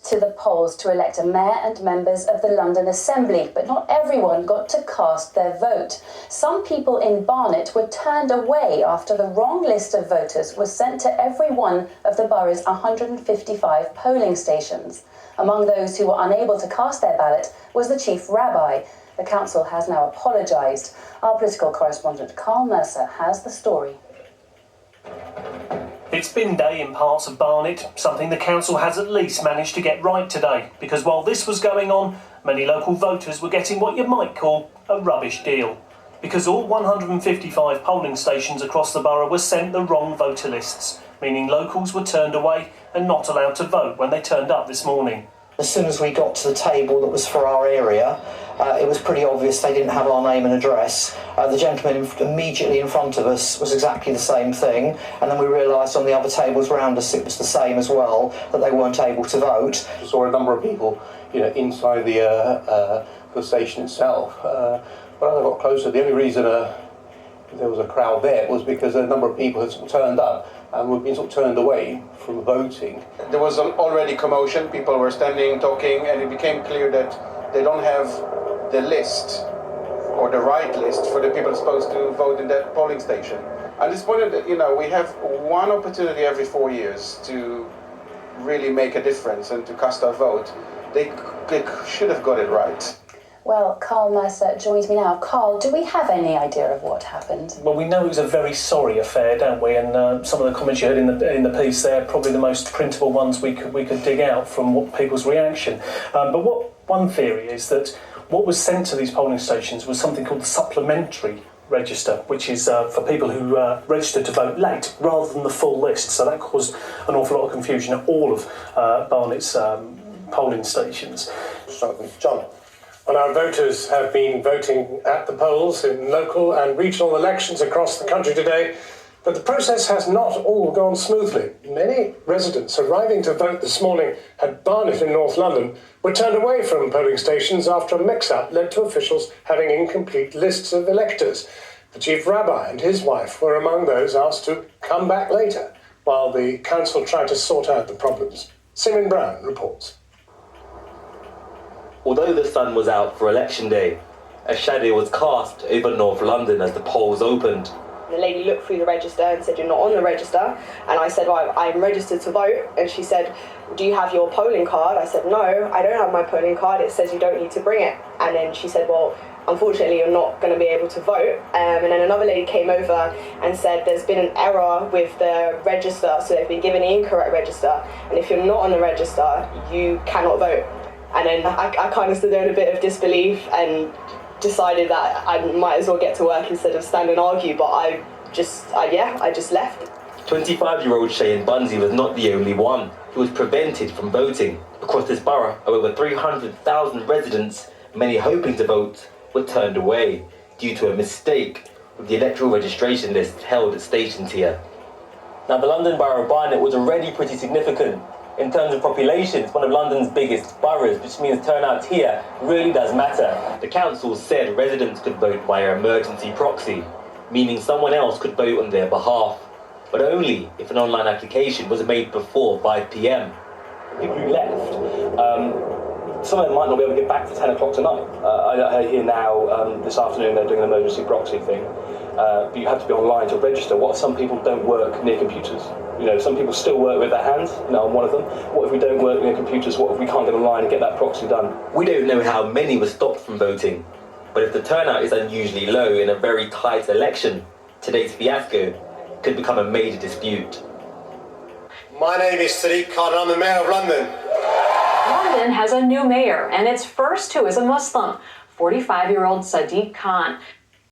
to the polls to elect a mayor and members of the London Assembly, but not everyone got to cast their vote. Some people in Barnet were turned away after the wrong list of voters was sent to every one of the borough's 155 polling stations. Among those who were unable to cast their ballot was the chief rabbi. The council has now apologised. Our political correspondent Carl Mercer has the story. It's bin day in parts of Barnet, something the council has at least managed to get right today, because while this was going on, many local voters were getting what you might call a rubbish deal. Because all 155 polling stations across the borough were sent the wrong voter lists, meaning locals were turned away and not allowed to vote when they turned up this morning. As soon as we got to the table that was for our area, it was pretty obvious they didn't have our name and address. The gentleman immediately in front of us was exactly the same thing, and then we realised on the other tables around us it was the same as well, that they weren't able to vote. We saw a number of people, inside the station itself. When I got closer, the only reason there was a crowd there was because a number of people had sort of turned up and were being sort of turned away from voting. There was already commotion, people were standing, talking, and it became clear that they don't have the list or the right list for the people supposed to vote in that polling station. I just wanted that, we have one opportunity every 4 years to really make a difference and to cast our vote. They should have got it right. Well, Carl Mercer joins me now. Carl, do we have any idea of what happened? Well, we know it was a very sorry affair, don't we? And some of the comments you heard in the piece there, probably the most printable ones we could dig out from what people's reaction. But one theory is that what was sent to these polling stations was something called the supplementary register, which is for people who registered to vote late rather than the full list. So that caused an awful lot of confusion at all of Barnet's polling stations. John? Well, our voters have been voting at the polls in local and regional elections across the country today, but the process has not all gone smoothly. Many residents arriving to vote this morning at Barnet in North London were turned away from polling stations after a mix-up led to officials having incomplete lists of electors. The chief rabbi and his wife were among those asked to come back later, while the council tried to sort out the problems. Simon Brown reports. Although the sun was out for election day, a shadow was cast over North London as the polls opened. The lady looked through the register and said, "You're not on the register." And I said, "Well, I'm registered to vote." And she said, "Do you have your polling card?" I said, "No, I don't have my polling card. It says you don't need to bring it." And then she said, "Well, unfortunately, you're not going to be able to vote." And then another lady came over and said, "There's been an error with the register, so they've been given the incorrect register. And if you're not on the register, you cannot vote." And then I kind of stood there in a bit of disbelief and decided that I might as well get to work instead of stand and argue, but I just left. 25-year-old Shane Bunzy was not the only one who was prevented from voting. Across this borough, over 300,000 residents, many hoping to vote, were turned away due to a mistake with the electoral registration list held at stations here. Now, the London Borough of Barnet was already pretty significant. In terms of population, it's one of London's biggest boroughs, which means turnout here really does matter. The council said residents could vote via emergency proxy, meaning someone else could vote on their behalf, but only if an online application was made before 5 p.m. People who left, some of them might not be able to get back to 10 o'clock tonight. I hear now, this afternoon, they're doing an emergency proxy thing, but you have to be online to register. What if some people don't work near computers? Some people still work with their hands. I'm one of them. What if we don't work near computers? What if we can't get online and get that proxy done? We don't know how many were stopped from voting, but if the turnout is unusually low in a very tight election, today's fiasco could become a major dispute. My name is Sadiq Khan and I'm the Mayor of London. London has a new mayor, and its first who is a Muslim, 45-year-old Sadiq Khan.